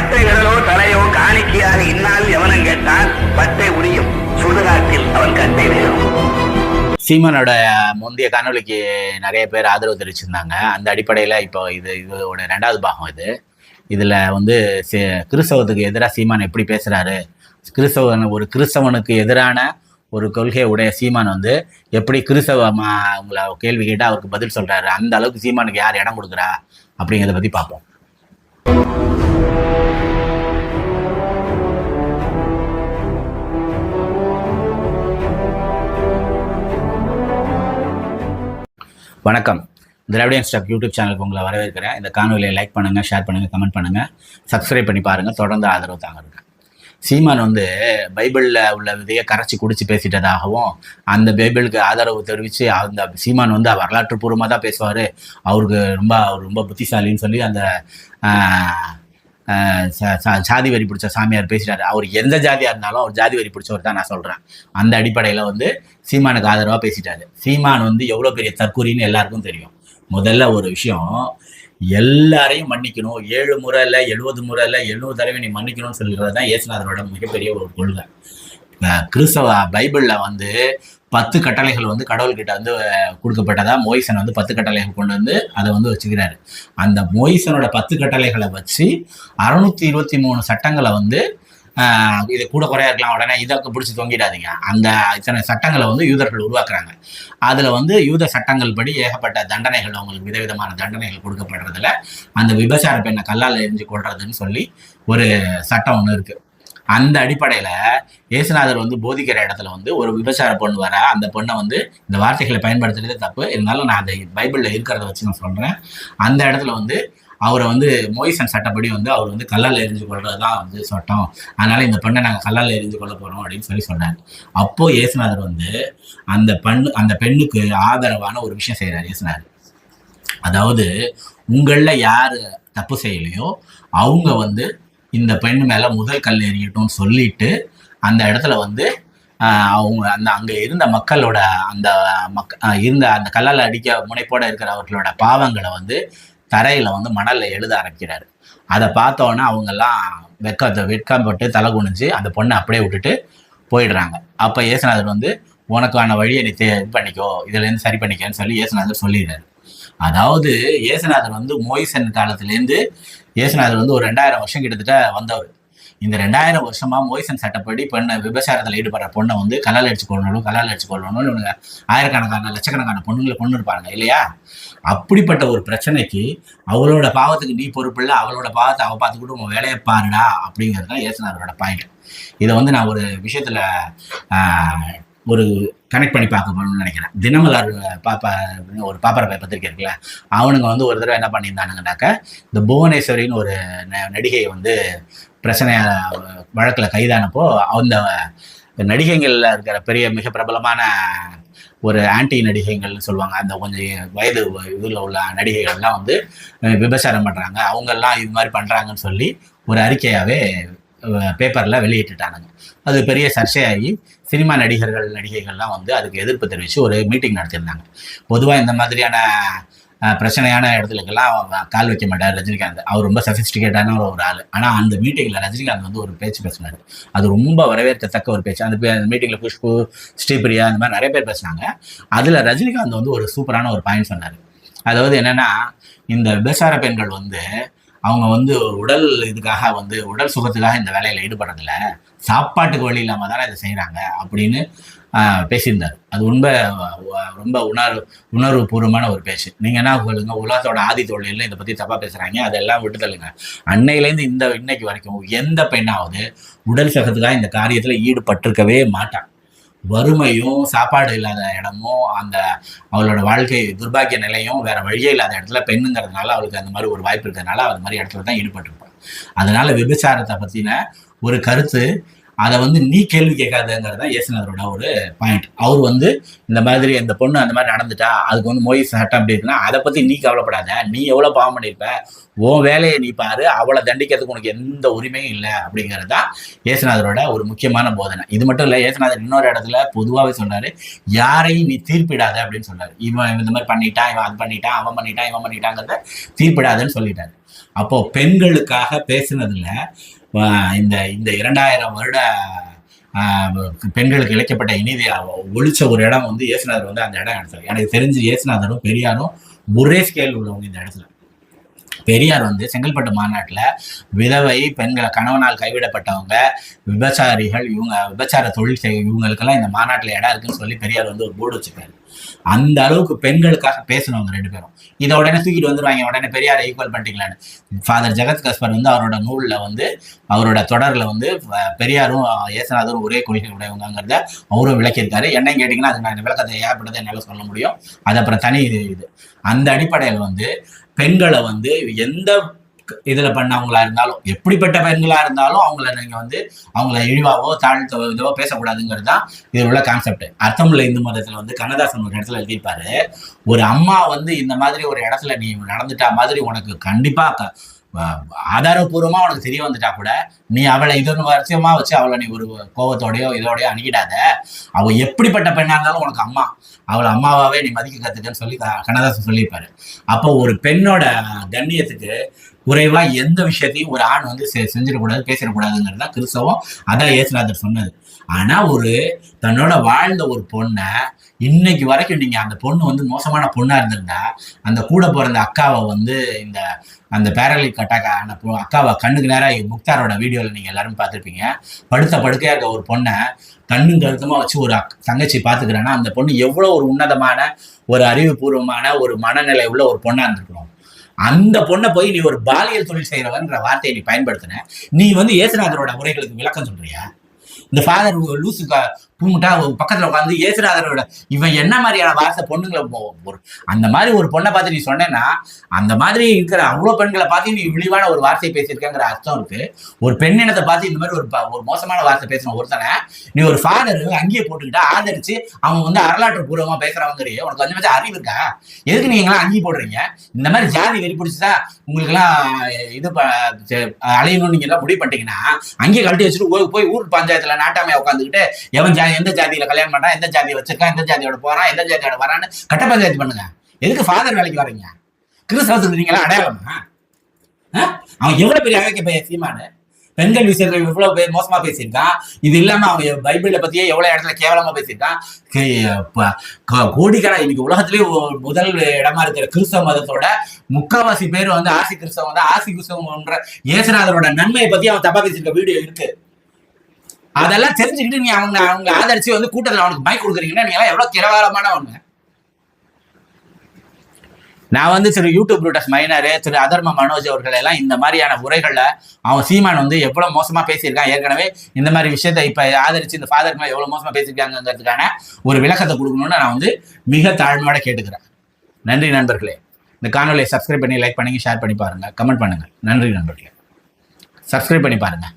பட்டை விரலோ தலையோ காணிக்கையாக இந்நாள் எவனும் கேட்டால் பட்டை உரியும் சுடுகாட்டில் அவன் கட்டை வேறும். சீமானோட முந்தைய காணொலிக்கு நிறைய பேர் ஆதரவு தெரிவிச்சிருந்தாங்க. அந்த அடிப்படையில் இப்போ இதோட 2வது பாகம் இதில் வந்து கிறிஸ்தவத்துக்கு எதிராக சீமான் எப்படி பேசுகிறாரு, ஒரு கிறிஸ்தவனுக்கு எதிரான ஒரு கொள்கையை உடைய சீமான் வந்து எப்படி உங்களை கேள்வி கேட்டால் அவருக்கு பதில் சொல்கிறாரு, அந்த அளவுக்கு சீமானுக்கு யார் இடம் கொடுக்குறா அப்படிங்கிறத பற்றி பார்ப்போம். வணக்கம். திராவிடியன் ஸ்டாக் யூடியூப் சேனலுக்கு உங்களை வரவேற்கிறேன். இந்த காணொலியை லைக் பண்ணுங்கள், ஷேர் பண்ணுங்கள், கமெண்ட் பண்ணுங்கள், சப்ஸ்கிரைப் பண்ணி பாருங்கள். தொடர்ந்து ஆதரவு தாங்க. சீமான் வந்து பைபிளில் உள்ள விதையை கரைச்சி குடிச்சு பேசிட்டதாகவும், அந்த பைபிளுக்கு ஆதரவு தெரிவித்து அந்த சீமான் வந்து வரலாற்று பூர்வமாக தான் பேசுவார், அவர் ரொம்ப புத்திசாலின்னு சொல்லி அந்த சாதி வரி பிடிச்ச சாமியார் பேசிட்டாரு. அவர் எந்த ஜாதியாக இருந்தாலும் அவர் ஜாதி வரி பிடிச்சவர் தான் நான் சொல்கிறேன். அந்த அடிப்படையில் வந்து சீமானுக்கு ஆதரவாக பேசிட்டாரு. சீமான் வந்து எவ்வளோ பெரிய தற்கூரின்னு எல்லாருக்கும் தெரியும். முதல்ல ஒரு விஷயம், எல்லாரையும் மன்னிக்கணும், 7 முறை இல்லை 70 முறை இல்லை 70 தடவை நீ மன்னிக்கணும்னு சொல்கிறது தான் இயேசுநாதரோட மிகப்பெரிய ஒரு கொள்கை. கிறிஸ்தவ பைபிளில் வந்து 10 கட்டளைகள் வந்து கடவுள்கிட்ட வந்து கொடுக்கப்பட்டதா மோயிசன் வந்து 10 கட்டளைகள் கொண்டு வந்து அதை வந்து வச்சுக்கிறாரு. அந்த மோயிசனோட 10 கட்டளைகளை வச்சு 623 சட்டங்களை வந்து இது கூட குறையா இருக்கலாம், உடனே இதற்கு பிடிச்சி தொங்கிடாதீங்க, அந்த இத்தனை சட்டங்களை வந்து யூதர்கள் உருவாக்குறாங்க. அதில் வந்து யூத சட்டங்கள் படி ஏகப்பட்ட தண்டனைகள், அவங்களுக்கு விதவிதமான தண்டனைகள் கொடுக்கப்படுறதுல அந்த விபச்சார பெண்ணை கல்லால் எரிஞ்சு கொள்றதுன்னு சொல்லி ஒரு சட்டம் ஒன்று இருக்குது. அந்த அடிப்படையில் இயேசுநாதர் வந்து போதிக்கிற இடத்துல வந்து ஒரு விபச்சார பொண்ணு வர, அந்த பொண்ணை வந்து இந்த வார்த்தைகளை பயன்படுத்துறதே தப்பு, இருந்தாலும் நான் அதை பைபிளில் இருக்கிறத வச்சு நான் சொல்கிறேன். அந்த இடத்துல வந்து அவரை வந்து மோயிசன் சட்டப்படி வந்து அவர் வந்து கல்லால் எரிஞ்சு கொள்வது தான் வந்து சட்டம், அதனால் இந்த பெண்ணை நாங்கள் கல்லால் எரிஞ்சு கொள்ள போகிறோம் அப்படின்னு சொல்லி சொன்னார். அப்போது இயேசுநாதர் வந்து அந்த பெண்ணுக்கு ஆதரவான ஒரு விஷயம் செய்கிறார் இயேசுநாதர். அதாவது, உங்களில் யார் தப்பு செய்யலையோ அவங்க வந்து இந்த பெண் மேலே முதல் கல் எறியட்டும்னு சொல்லிட்டு அந்த இடத்துல வந்து அவங்க அங்கே இருந்த மக்களோட இருந்த அந்த கல்லால் அடிக்க முனைப்போட இருக்கிற அவர்களோட பாவங்களை வந்து தரையில் வந்து மணலில் எழுத ஆரம்பிக்கிறாரு. அதை பார்த்தோன்னே அவங்கெல்லாம் வெட்கப்பட்டு தலை குனிஞ்சு அந்த பொண்ணை அப்படியே விட்டுட்டு போயிடுறாங்க. அப்போ இயேசுநாதர் வந்து உனக்கான வழியை நீ இது பண்ணிக்கோ, இதுலேருந்து சரி பண்ணிக்கன்னு சொல்லி இயேசுநாதர் சொல்லிடுறாரு. அதாவது இயேசுநாதர் வந்து மோயிசன் காலத்துலேருந்து இயேசுநாதர் வந்து ஒரு 2000 வருஷம் கிட்டத்தட்ட வந்தவர். இந்த 2000 வருஷமா மோயிசன் சட்டப்படி பெண்ணை விபச்சாரத்தில் ஈடுபடுற பொண்ணை வந்து கல்லால் அடிச்சு கொள்ளணும்னு இவங்க ஆயிரக்கணக்கான லட்சக்கணக்கான பொண்ணுங்களை கொண்டு இருப்பாங்க இல்லையா? அப்படிப்பட்ட ஒரு பிரச்சனைக்கு அவளோட பாவத்துக்கு நீ பொறுப்பு இல்லை, அவளோட பாவத்தை அவள் பார்த்துக்கிட்டு உன் வேலையை பாருடா அப்படிங்கிறது தான் இயேசுநாதரோட பாயிண்ட். இதை வந்து நான் ஒரு விஷயத்துல ஒரு கனெக்ட் பண்ணி பார்க்கணும்னு நினைக்கிறேன். தினமலர் ஒரு பாப்பர பத்திரிக்கை இருக்குல்ல, அவனுங்க வந்து ஒரு தடவை என்ன பண்ணியிருந்தானுங்கனாக்க, இந்த புவனேஸ்வரின்னு ஒரு நடிகை வந்து பிரச்சனைய வழக்கில் கைதானப்போ அந்த நடிகைகளில் இருக்கிற மிக பிரபலமான ஒரு ஆன்டி நடிகைகள்னு சொல்லுவாங்க, அந்த கொஞ்சம் வயது இதில் உள்ள நடிகைகள்லாம் வந்து விபச்சாரம் பண்ணுறாங்க, அவங்கெல்லாம் இது மாதிரி பண்ணுறாங்கன்னு சொல்லி ஒரு அறிக்கையாகவே பேப்பரில் வெளியிட்டுட்டானுங்க. அது பெரிய சர்ச்சையாகி சினிமா நடிகைகள்லாம் வந்து அதுக்கு எதிர்ப்பு தெரிவித்து ஒரு மீட்டிங் நடத்தியிருந்தாங்க. பொதுவாக இந்த மாதிரியான பிரச்சனையான இடத்துலக்கெல்லாம் கால் வைக்க மாட்டார் ரஜினிகாந்த். அவர் ரொம்ப சஃபிஸ்டிகேட்டான ஒரு ஆள். ஆனால் அந்த மீட்டிங்கில் ரஜினிகாந்த் வந்து ஒரு பேச்சு பேசினார். அது ரொம்ப வரவேற்கத்தக்க ஒரு பேச்சு. அந்த மீட்டிங்கில் குஷ்பு, ஸ்ரீபிரியா, இந்த மாதிரி நிறைய பேர் பேசினாங்க. அதில் ரஜினிகாந்த் வந்து ஒரு சூப்பரான ஒரு பாயிண்ட் சொன்னார். அதாவது என்னென்னா, இந்த விபச்சார பெண்கள் வந்து அவங்க வந்து உடல் சுகத்துக்காக இந்த வேலையில் ஈடுபடுறதில்ல, சாப்பாட்டுக்கு வழி இல்லாமல் தானே இதை செய்கிறாங்க அப்படின்னு பேசியிருந்தார். அது ரொம்ப உணர்வு பூர்வமான ஒரு பேச்சு. நீங்கள் என்ன சொல்லுங்க, உலகத்தோட ஆதி தொழிலில் இதை பற்றி தப்பாக பேசுகிறாங்க, அதெல்லாம் விட்டு தள்ளுங்க. அன்னையிலேருந்து இன்னைக்கு வரைக்கும் எந்த பெண்ணாவது உடல் சுகத்துக்காக இந்த காரியத்தில் ஈடுபட்டிருக்கவே மாட்டான். வறுமையும் சாப்பாடு இல்லாத இடமும் அந்த அவளோட வாழ்க்கை துர்பாக்கிய நிலையும் வேற வழியே இல்லாத இடத்துல பெண்ணுங்கிறதுனால அவளுக்கு அந்த மாதிரி ஒரு வாய்ப்பு இருக்கிறதுனால அது மாதிரி இடத்துல தான் ஈடுபட்டிருப்பாள். அதனால விபச்சாரத்தை பற்றின ஒரு கருத்து அதை வந்து நீ கேள்வி கேட்காதுங்கிறது தான் இயேசுநாதரோட ஒரு பாயிண்ட். அவர் வந்து இந்த மாதிரி இந்த பொண்ணு அந்த மாதிரி நடந்துட்டா அதுக்கு வந்து மோய் சட்டம் அப்படி இருக்குன்னா அதை பற்றி நீ கவலைப்படாத, நீ எவ்வளோ பாவம் பண்ணியிருப்ப, உன் வேலையை நீ பாரு, அவளை தண்டிக்கிறதுக்கு உனக்கு எந்த உரிமையும் இல்லை அப்படிங்கிறது தான் இயேசுநாதரோட ஒரு முக்கியமான போதனை. இது மட்டும் இல்லை, இயேசுநாதர் இன்னொரு இடத்துல பொதுவாகவே சொல்றாரு, யாரையும் நீ தீர்ப்பிடாத அப்படின்னு சொல்றாரு. இவன் இந்த மாதிரி பண்ணிட்டான், இவன் அது பண்ணிட்டான், அவன் பண்ணிட்டான், இவன் பண்ணிட்டாங்கிறத தீர்ப்பிடாதன்னு சொல்லிட்டாரு. அப்போ பெண்களுக்காக பேசுனதுல இந்த இந்த 2000 வருட பெண்களுக்கு இழைக்கப்பட்ட இனிதை ஒழிச்ச ஒரு இடம் வந்து இயேசுநாதர் வந்து அந்த இடம் எடுத்தார். எனக்கு தெரிஞ்சு இயேசுநாதரும் பெரியாரும் ஒரே ஸ்கேல் உள்ளவங்க இந்த இடத்துல. பெரியார் வந்து செங்கல்பட்டு மாநாட்டில் விதவை பெண்களை கணவனால் கைவிடப்பட்டவங்க விபச்சாரிகள் இவங்க விபச்சார தொழில் செய்ய இவங்களுக்கெல்லாம் இந்த மாநாட்டில் இடம் இருக்குன்னு சொல்லி பெரியார் வந்து ஒரு போர்டு வச்சுருக்காரு. அந்த அளவுக்கு பெண்களுக்காக பேசணுங்க 2 பேரும். இதை உடனே தூக்கிட்டு வந்துருவாங்க, உடனே பெரியாரை ஈக்குவல் பண்ணிட்டீங்களான்னு. ஃபாதர் ஜெகத் கஸ்பர் வந்து அவரோட நூலில் வந்து அவரோட தொடரில் வந்து பெரியாரும் இயேசுநாதரும் ஒரே கொள்கை உடையவங்கிறத அவரும் விளக்கியிருக்காரு. என்னன்னு கேட்டிங்கன்னா அது நான் விளக்கத்தை ஏற்பட்டதை என்னால் சொல்ல முடியும், அது அப்புறம் தனி இது. அந்த அடிப்படையில் வந்து பெண்களை வந்து எந்த இதுல பண்ணவங்களா இருந்தாலும், எப்படிப்பட்ட பெண்களா இருந்தாலும் அவங்கள நீங்க வந்து அவங்கள இழிவாவோ தாழ்த்தோ இதுவோ பேசக்கூடாதுங்கிறது தான் இது உள்ள கான்செப்ட். அர்த்தமுள்ள இந்து மதத்துல வந்து கண்ணதாசன் ஒரு இடத்துல எழுதியிருப்பாரு, ஒரு அம்மா வந்து இந்த மாதிரி ஒரு இடத்துல நீ நடந்துட்டா மாதிரி உனக்கு கண்டிப்பா ஆதாரபூர்வமா உனக்கு தெரிய வந்துட்டா கூட நீ அவளை இது வருஷமா வச்சு அவளை நீ ஒரு கோபத்தோடையோ இதோடய அணுகிடாத. அவள் எப்படிப்பட்ட பெண்ணா இருந்தாலும் உனக்கு அம்மா, அவளை அம்மாவாவே நீ மதிக்க கத்துக்கன்னு சொல்லி கண்ணதாசன் சொல்லியிருப்பாரு. அப்போ ஒரு பெண்ணோட கண்ணியத்துக்கு குறைவா எந்த விஷயத்தையும் ஒரு ஆண் வந்து செஞ்சிடக்கூடாது, பேசிடக்கூடாதுங்கிறது தான் கிறிஸ்தவம். அதான் இயேசுநாதர் சொன்னது. ஆனா ஒரு தன்னோட வாழ்ந்த ஒரு பொண்ணை இன்னைக்கு வரைக்கும் நீங்க அந்த பொண்ணு வந்து மோசமான பொண்ணா இருந்திருந்தா அந்த கூட பிறந்த அக்காவை வந்து இந்த அந்த பேரலிக் அட்டாக் ஆன அக்காவை கண்ணுக்கு நேரம் முக்தாரோட வீடியோவில் நீங்கள் எல்லாரும் பார்த்துருப்பீங்க. படுக்கையாக இருக்க ஒரு பொண்ணை கண்ணும் கருத்துமா வச்சு ஒரு தங்கச்சி பார்த்துக்கிறேன்னா அந்த பொண்ணு எவ்வளோ ஒரு உன்னதமான ஒரு அறிவுபூர்வமான ஒரு மனநிலை உள்ள ஒரு பொண்ணாக இருந்திருக்கணும். அந்த பொண்ணை போய் நீ ஒரு பாலியல் தொழில் செய்கிறவன்ற வார்த்தையை நீ பயன்படுத்தின. நீ வந்து இயேசுநாதரோட உரைகளுக்கு விளக்கம் சொல்றியா? இந்த ஃபாதர் லூசு பூமுட்டா பக்கத்துல உட்காந்து இயேசுநாதரோட இவன் என்ன மாதிரியான வார்த்தை பொண்ணுங்களை அந்த மாதிரி ஒரு பொண்ணை பார்த்து நீ சொன்னேன்னா அந்த மாதிரி இருக்கிற அவ்வளோ பெண்களை பார்த்து நீ இழிவான ஒரு வார்த்தையை பேசியிருக்கேங்கிற அர்த்தம் இருக்கு. ஒரு பெண்ணினத்தை பார்த்து இந்த மாதிரி ஒரு மோசமான வார்த்தை பேசணும் ஒருத்தனை நீ ஒரு ஃபாதர் அங்கேயே போட்டுக்கிட்டா ஆதரிச்சு அவன் வந்து வரலாற்று பூர்வமா பேசுறவங்கிறீ. உனக்கு கொஞ்சம் அறிவு இருக்கா? எதுக்கு நீங்களாம் அங்கேயே போடுறீங்க? இந்த மாதிரி ஜாதி வெறி பிடிச்சதா உங்களுக்கு எல்லாம் இது அலையணும்னு நீங்க எல்லாம் முடிவு பண்ணிட்டீங்கன்னா அங்கேயே கழட்டி வச்சுட்டு போய் ஊர் பஞ்சாயத்துல நாட்டாமையா உட்காந்துக்கிட்டு எவன் எந்த ஜாதியில கல்யாணம் பண்றான், எந்த ஜாதியை வச்சிருக்கான், எந்த ஜாதியோட போறான், எந்த ஜாதியோட வரான்னு கட்ட பஞ்சாயத்து பண்ணுங்க. எதுக்கு ஃபாதர் வேலைக்கு வரீங்க? கிறிஸ்தவத்துக்கு நீங்களா அடையாளமா? அவன் எவ்வளவு பெரிய அழைக்க சீமானு பெண்கள் விஷயத்துல இவ்வளவு பேர் மோசமா பேசியிருக்கான். இது இல்லாம அவன் பைபிளை பத்தியே எவ்வளவு இடத்துல கேவலமா பேசியிருக்கான். கோடிக்கணா இன்னைக்கு உலகத்திலேயே முதல் இடமா இருக்கிற கிறிஸ்தவ மதத்தோட 3/4 பேர் வந்து ஆசி கிறிஸ்தவம் வந்து ஆசி கிறிஸ்தவம்ன்ற இயேசுநாதரோட நன்மையை பத்தி அவன் தப்பா பேசியிருக்க வீடியோ இருக்கு. அதெல்லாம் தெரிஞ்சுக்கிட்டு நீ அவங்க ஆதரிச்சு வந்து கூட்டத்தில் அவனுக்கு மைக் கொடுக்குறீங்கன்னா நீங்க எல்லாம் எவ்வளவு கேவலமானவங்க. நான் வந்து திரு யூடியூப் ரூட்டஸ் மைனர் திரு அதர்ம மனோஜ் அவர்கள் எல்லாம் இந்த மாதிரியான உரைகள்ல அவன் சீமான் வந்து எவ்வளவு மோசமா பேசியிருக்கான். ஏற்கனவே இந்த மாதிரி விஷயத்த இப்ப ஆதரிச்சு இந்த ஃபாதர்களை எவ்வளவு மோசமா பேசியிருக்காங்கிறதுக்கான ஒரு விளக்கத்தை கொடுக்கணும்னு நான் வந்து மிக தாழ்மையோட கேட்டுக்கிறேன். நன்றி நண்பர்களே. இந்த காணொலியை சப்ஸ்கிரைப் பண்ணி லைக் பண்ணி ஷேர் பண்ணி பாருங்க, கமெண்ட் பண்ணுங்க. நன்றி நண்பர்களே. சப்ஸ்கிரைப் பண்ணி பாருங்க.